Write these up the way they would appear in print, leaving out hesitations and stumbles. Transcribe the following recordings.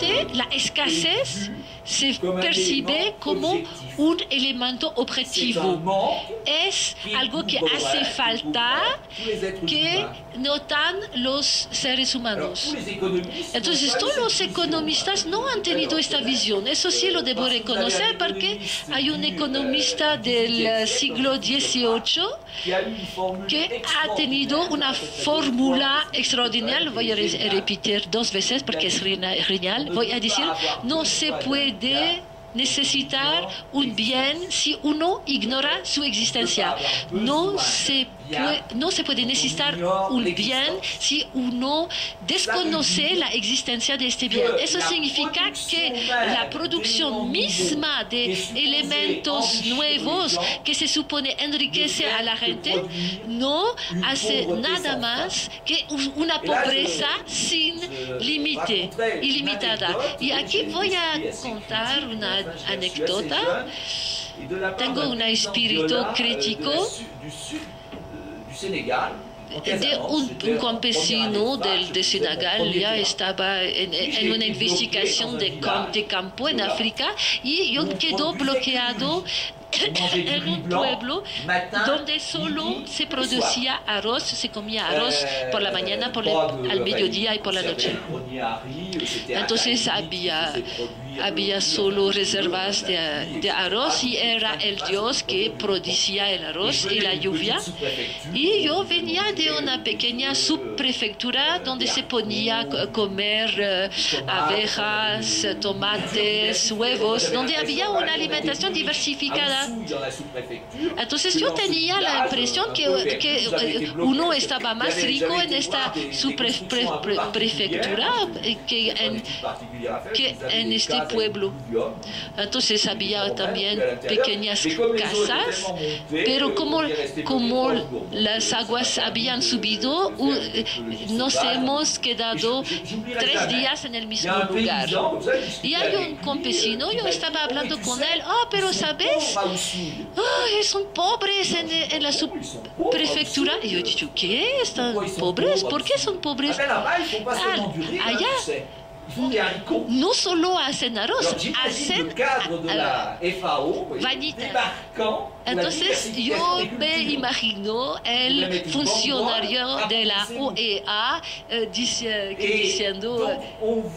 repente la escasez se percibe como un elemento objetivo. Es algo que hace falta que notan los seres humanos. Entonces, todos los economistas no han tenido esta visión. Eso sí lo debo reconocer porque hay un economista del siglo XVIII que ha tenido una fórmula extraordinaria. Lo voy a repetir dos veces porque es genial. Voy a decir, no se puede necesitar un bien si uno ignora su existencia. No se puede necesitar un bien si uno desconoce la existencia de este bien. Eso significa que la producción misma de elementos nuevos que se supone enriquece a la gente no hace nada más que una pobreza sin límite, ilimitada. Y aquí voy a contar una anécdota. Tengo un espíritu crítico de un campesino de Senegal. Ya estaba en una investigación de campo en África y yo quedo bloqueado en un pueblo donde solo se producía arroz, se comía arroz por la mañana, al mediodía y por la noche. Entonces había solo reservas de arroz y era el dios que producía el arroz y la lluvia. Y yo venía de una pequeña subprefectura donde se ponía a comer abejas, tomates, huevos, donde había una alimentación diversificada. Entonces yo tenía la impresión que uno estaba más rico en esta subprefectura que en este pueblo. Entonces había también pequeñas casas, pero como las aguas habían subido, nos hemos quedado 3 días en el mismo lugar. Y hay un campesino, yo estaba hablando con él, pero ¿sabes? Son pobres en la subprefectura. Y yo he dicho, ¿qué? ¿Están pobres? ¿Por qué son pobres? Allá no solo hacen arroz, hacen vanitas. Entonces yo me imagino el funcionario de la OEA diciendo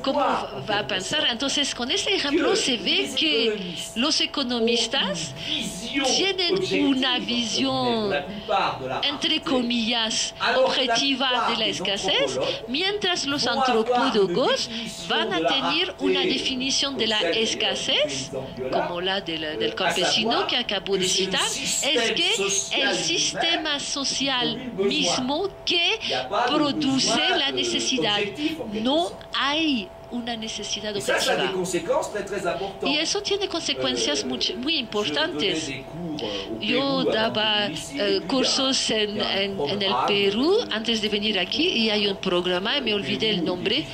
cómo va a pensar. Entonces con ese ejemplo se ve que los economistas tienen una visión, entre comillas, objetiva de la escasez, mientras los antropólogos van a tener una definición de la escasez, como la del campesino que acabo de citar, es que el sistema social mismo que produce la necesidad. No hay una necesidad objetiva. Y eso tiene consecuencias muy importantes. Yo daba cursos en el Perú antes de venir aquí y hay un programa, me olvidé el nombre,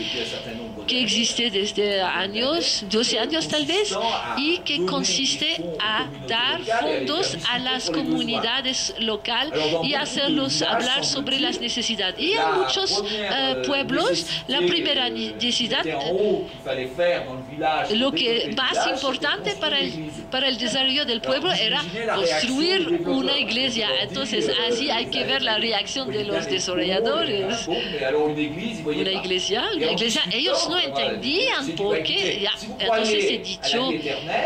que existe desde años, 12 años tal vez, y que consiste a dar fondos a las comunidades locales y hacerlos hablar sobre las necesidades. Y en muchos pueblos, la primera necesidad, lo que más importante para el desarrollo del pueblo era construir una iglesia. Entonces, así hay que ver la reacción de los desarrolladores. Una iglesia, ellos no entendían por qué. Entonces he dicho,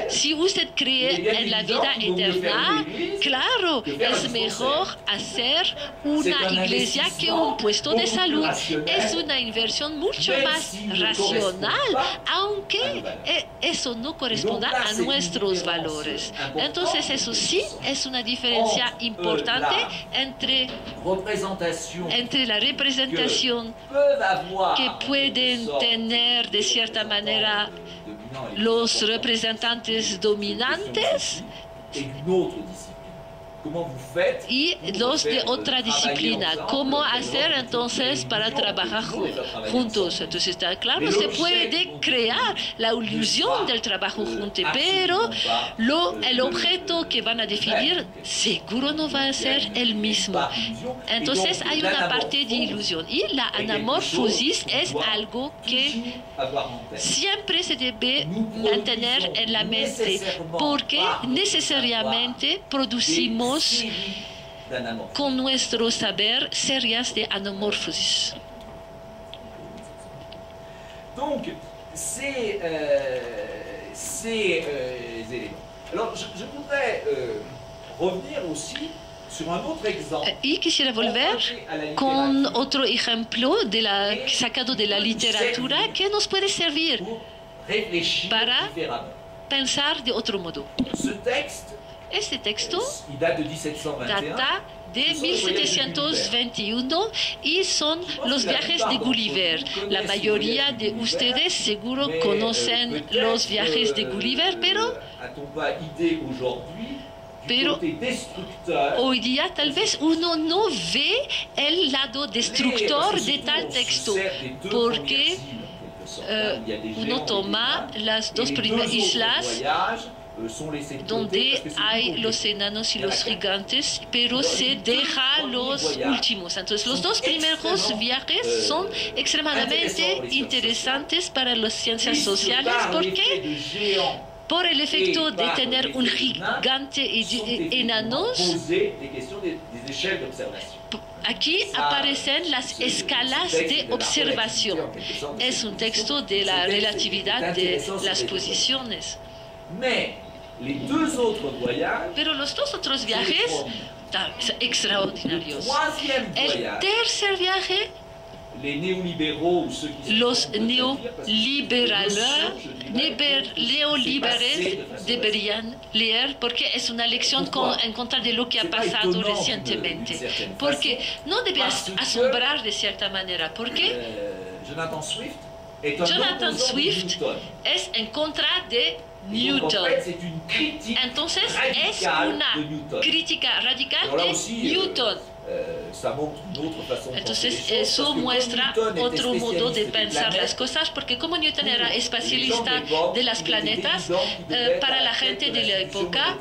si usted cree en la vida eterna, claro, es mejor hacer una iglesia que un puesto de salud. Es una inversión mucho más racional, aunque eso no corresponda a nuestros valores. Entonces eso sí es una diferencia importante entre la representación que pueden tener de cierta manera los representantes dominantes y los de otra disciplina. ¿Cómo hacer entonces para trabajar juntos? Entonces está claro, se puede crear la ilusión del trabajo juntos, pero el objeto que van a definir seguro no va a ser el mismo. Entonces hay una parte de ilusión y la anamorfosis es algo que siempre se debe mantener en la mente porque necesariamente producimos con nuestro saber series de anamorfosis. Donc, ces éléments. Alors, je voudrais revenir aussi sur un autre exemple. Y quisiera volver con otro ejemplo sacado de la literatura que nos puede servir para pensar de otro modo. Este texto data de 1721 y son los viajes de Gulliver. La mayoría de ustedes seguro conocen los viajes de Gulliver, pero hoy día tal vez uno no ve el lado destructor de tal texto, porque uno toma las dos primeras islas donde hay los enanos y los gigantes, pero se deja los últimos. Entonces, los dos primeros viajes son extremadamente interesantes para las ciencias sociales porque por el efecto de tener un gigante y enanos, aquí aparecen las escalas de observación. Es un texto de la relatividad de las posiciones. Pero los dos otros viajes son extraordinarios. El tercer viaje, los neoliberales deberían leer porque es una lección en contra de lo que ha pasado recientemente. Porque no debe asombrar de cierta manera. Porque Jonathan Swift es en contra de Newton. Entonces es una crítica radical de Newton. Entonces eso muestra otro modo de pensar las cosas, porque como Newton era especialista de los planetas, para la gente de la época,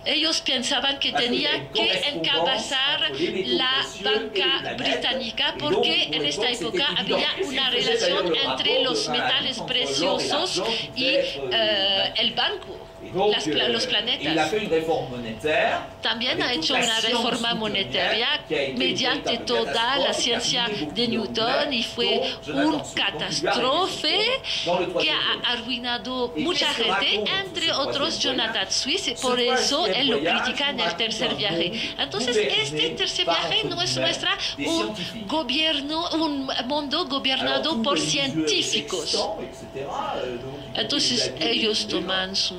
ellos pensaban que tenía que encabezar la banca británica, porque en esta época había una relación entre los metales preciosos y el banco. Los planetas. También ha hecho una reforma monetaria mediante toda la ciencia de Newton y fue una catástrofe que ha arruinado mucha gente, entre otros Jonathan Swift, por eso él lo critica en el tercer viaje. Entonces, este tercer viaje nos muestra un mundo gobernado por científicos. Entonces, ellos toman su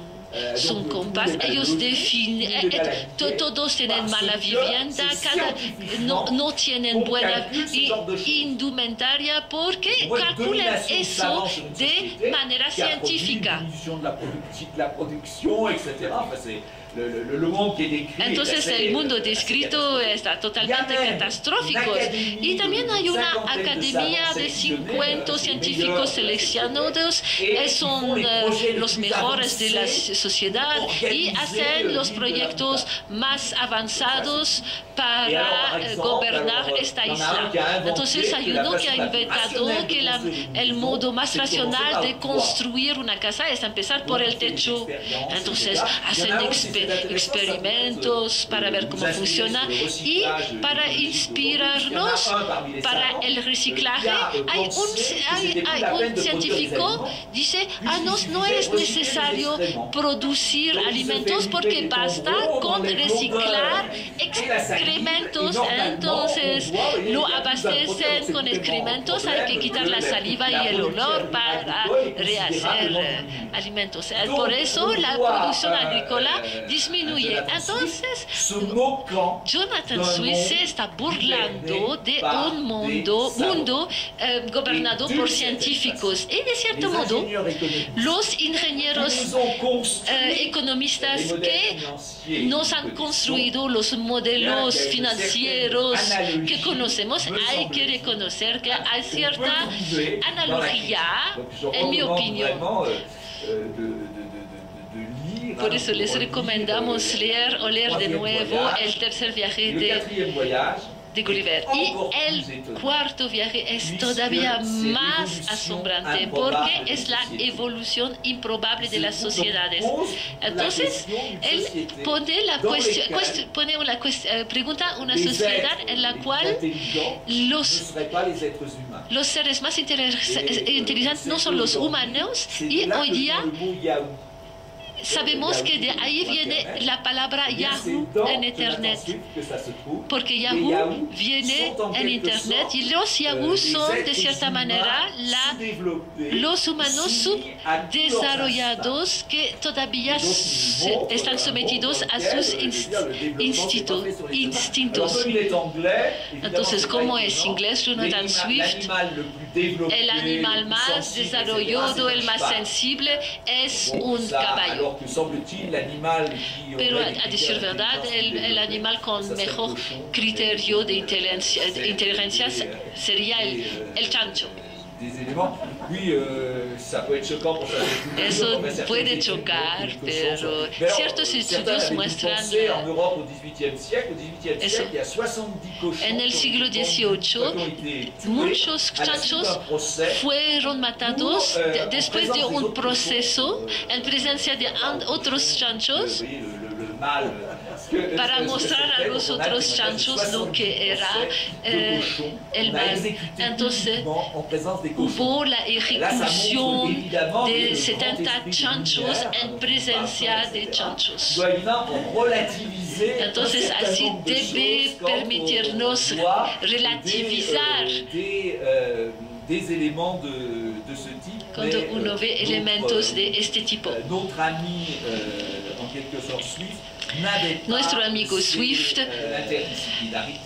compás, ellos definen, todos tienen mala vivienda, no tienen buena indumentaria porque calculan eso de manera científica. Entonces el mundo descrito está totalmente catastrófico. Y también hay una academia de 50 científicos seleccionados, son los mejores de la sociedad y hacen los proyectos más avanzados para gobernar esta isla. Entonces hay uno que ha inventado que el modo más racional de construir una casa es empezar por el techo. Entonces hacen experimentos para ver cómo funciona y para inspirarnos para el reciclaje. Hay un científico dice, no es necesario producir alimentos porque basta con reciclar excrementos. Entonces lo abastecen con excrementos, hay que quitar la saliva y el olor para rehacer alimentos. Por eso la producción agrícola disminuye. Entonces, Jonathan Swift se está burlando de un mundo gobernado por científicos. Y de cierto modo, los ingenieros economistas que nos han construido los modelos financieros que conocemos, hay que reconocer que hay cierta analogía, en mi opinión. Por eso les recomendamos leer o leer de nuevo el tercer viaje de Gulliver. Y el cuarto viaje es todavía más asombrante porque es la evolución improbable de las sociedades. Entonces, él pone pregunta una sociedad en la cual los seres más inteligentes no son los humanos, y hoy día sabemos que de ahí viene la palabra Yahoo en Internet, porque Yahoo viene en Internet y los Yahoo son de cierta manera los humanos subdesarrollados que todavía están sometidos a sus instintos. Entonces, como es inglés, Jonathan Swift, el animal más desarrollado, el más sensible, es un caballo. Pero a decir verdad, el animal con mejor criterio de inteligencia sería el chancho. Eso puede chocar, pero ciertos estudios muestran eso. En el siglo XVIII, muchos chanchos fueron matados después de un proceso en presencia de otros chanchos para mostrar a los otros chanchos lo que era el mal. Entonces hubo la ejecución de 70 chanchos en presencia de chanchos. Entonces así debe permitirnos relativizar cuando uno ve elementos de este tipo. Nuestro amigo Swift,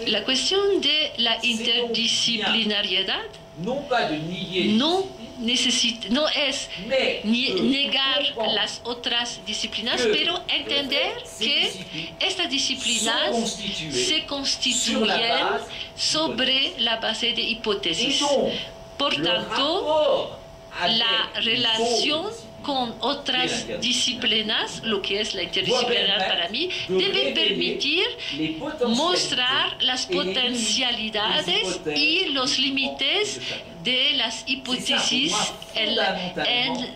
la cuestión de la interdisciplinariedad no es negar las otras disciplinas, pero entender que estas disciplinas se constituyen sobre la base de hipótesis. Por tanto, la relación con otras disciplinas, lo que es la interdisciplinaridad para mí, debe permitir mostrar las potencialidades y los límites de las hipótesis en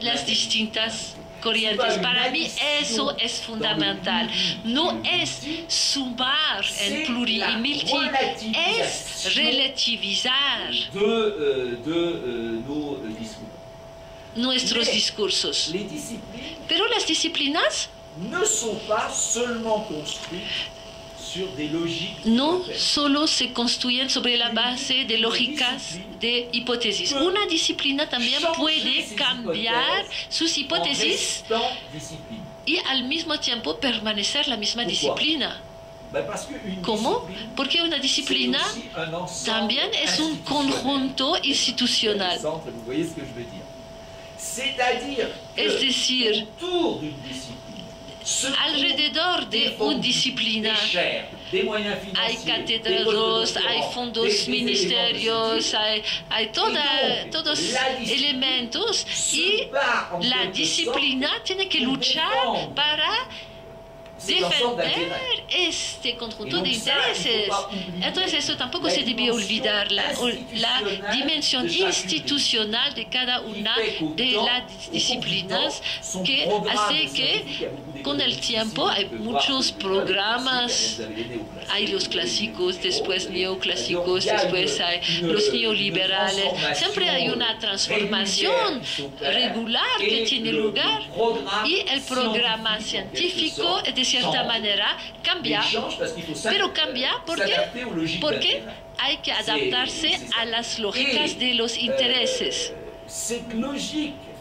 las distintas corrientes. Para mí eso es fundamental. No es sumar en pluri y multi, es relativizar nuestros discursos. Pero las disciplinas no solo se construyen sobre la base de lógicas de hipótesis. Una disciplina también puede cambiar sus hipótesis y al mismo tiempo permanecer la misma disciplina. ¿Cómo? Porque una disciplina también es un conjunto institucional. Es decir, alrededor de una disciplina hay cátedras, hay fondos ministerios, hay todos elementos, y la disciplina tiene que luchar para defender este conjunto de intereses. Entonces eso tampoco se debe olvidar, la dimensión institucional de cada una de las disciplinas, que hace que con el tiempo hay muchos programas, hay los clásicos, después neoclásicos, después hay los neoliberales. Siempre hay una transformación regular que tiene lugar, y el programa científico de cierta manera cambia, pero cambia porque hay que adaptarse a las lógicas de los intereses.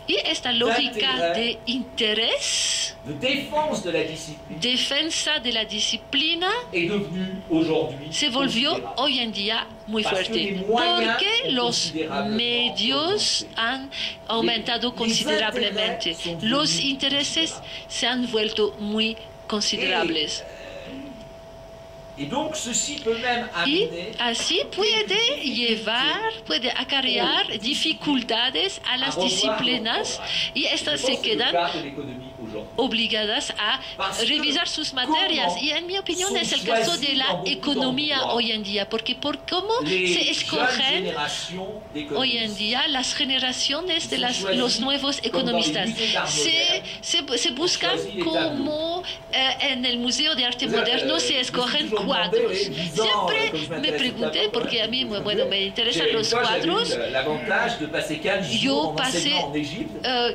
Y esta lógica de interés, de défense de la discipline, defensa de la disciplina, est devenue aujourd'hui se volvió hoy en día muy fuerte, porque los medios han aumentado considerablemente, los intereses se han vuelto muy considerables. Y donc, ceci peut même Y amener así puede acarrear dificultades a las disciplinas y estas se quedan obligadas a revisar sus materias. Y en mi opinión es el caso de la economía hoy en día, porque por cómo se escogen hoy en día las generaciones de los nuevos economistas. Se buscan como en el Museo de Arte Moderno se escogen cuadros. Siempre me pregunté, porque a mí me interesan los cuadros. Yo pasé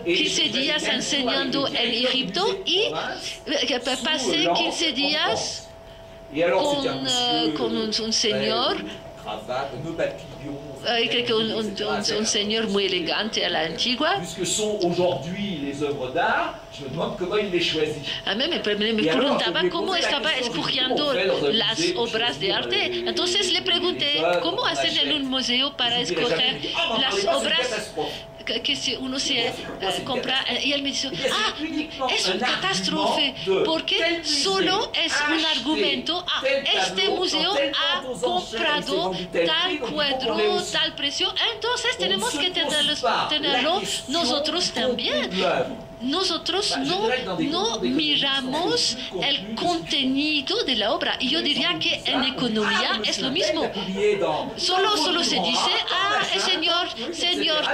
15 días enseñando en Egipto y pasé 15 días con un señor, creo que un señor muy elegante a la antigua. A mí me preguntaba cómo estaba escogiendo las obras de arte. Entonces le pregunté, ¿cómo hacen en un museo para escoger las obras que si uno se compra? Y él me dice, es una catástrofe, porque solo es un argumento. Este museo ha comprado tal cuadro, tal precio, entonces tenemos que tenerlo nosotros también. Nosotros no miramos el contenido de la obra. Y yo diría que en economía es lo mismo. Solo se dice, el señor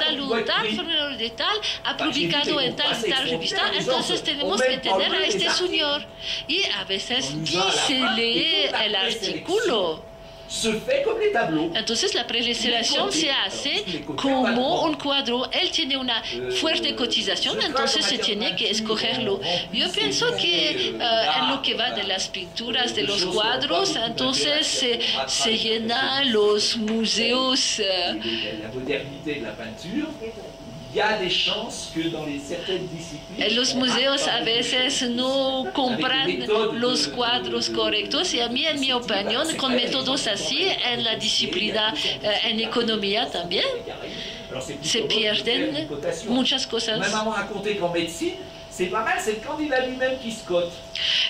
tal, fundador de tal, ha publicado en tal revista, entonces tenemos que tener a este señor. Y a veces ni se lee el artículo. Entonces la preselección se hace como un cuadro. Él tiene una fuerte cotización, entonces se tiene que escogerlo. Yo pienso que en lo que va de las pinturas, de los cuadros, entonces se llenan los museos. Los museos a veces no compran los cuadros correctos y a mí, en mi opinión, con métodos así, en la disciplina, en economía también, se pierden muchas cosas.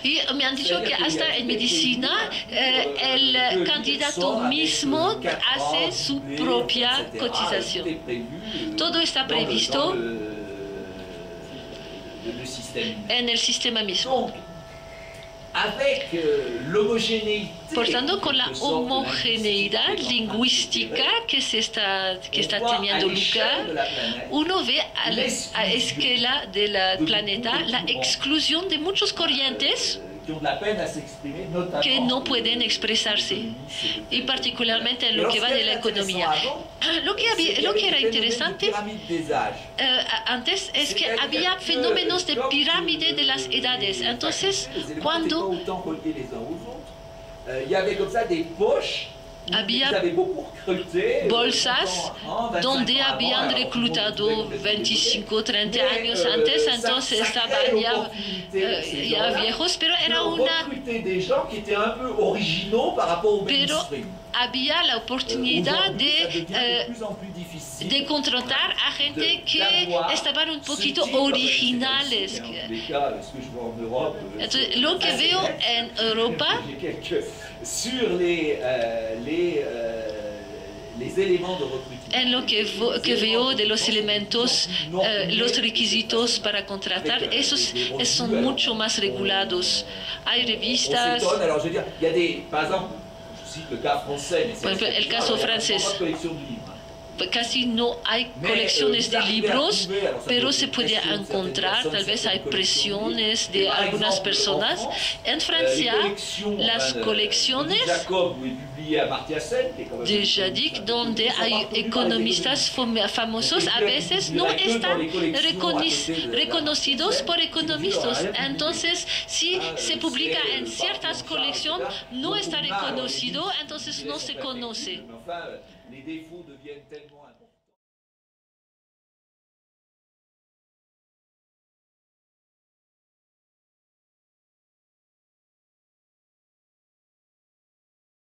Y me han dicho que hasta en medicina el candidato mismo hace su propia cotización. Todo está previsto en el sistema mismo. Por tanto, con la homogeneidad lingüística que está teniendo lugar, uno ve a escala del planeta la exclusión de muchos corrientes que no pueden expresarse, y particularmente en lo que va de la economía. Lo que era interesante antes es que había fenómenos de pirámide de las edades. Entonces, cuando había bolsas donde habían reclutado 25, 30 años antes, entonces estaban ya viejos, pero era pero había la oportunidad de contratar a gente que estaban un poquito originales. Entonces, lo que veo en Europa en lo que veo de los elementos, los requisitos para contratar, esos son mucho más regulados. Hay revistas. Por ejemplo, el caso francés. Casi no hay colecciones de libros, pero se puede encontrar, tal vez hay presiones de algunas personas. En Francia, las colecciones de Zadig, donde hay economistas famosos, a veces no están reconocidos por economistas. Entonces, si se publica en ciertas colecciones, no está reconocido, entonces no se conoce. Les défauts deviennent tellement importants.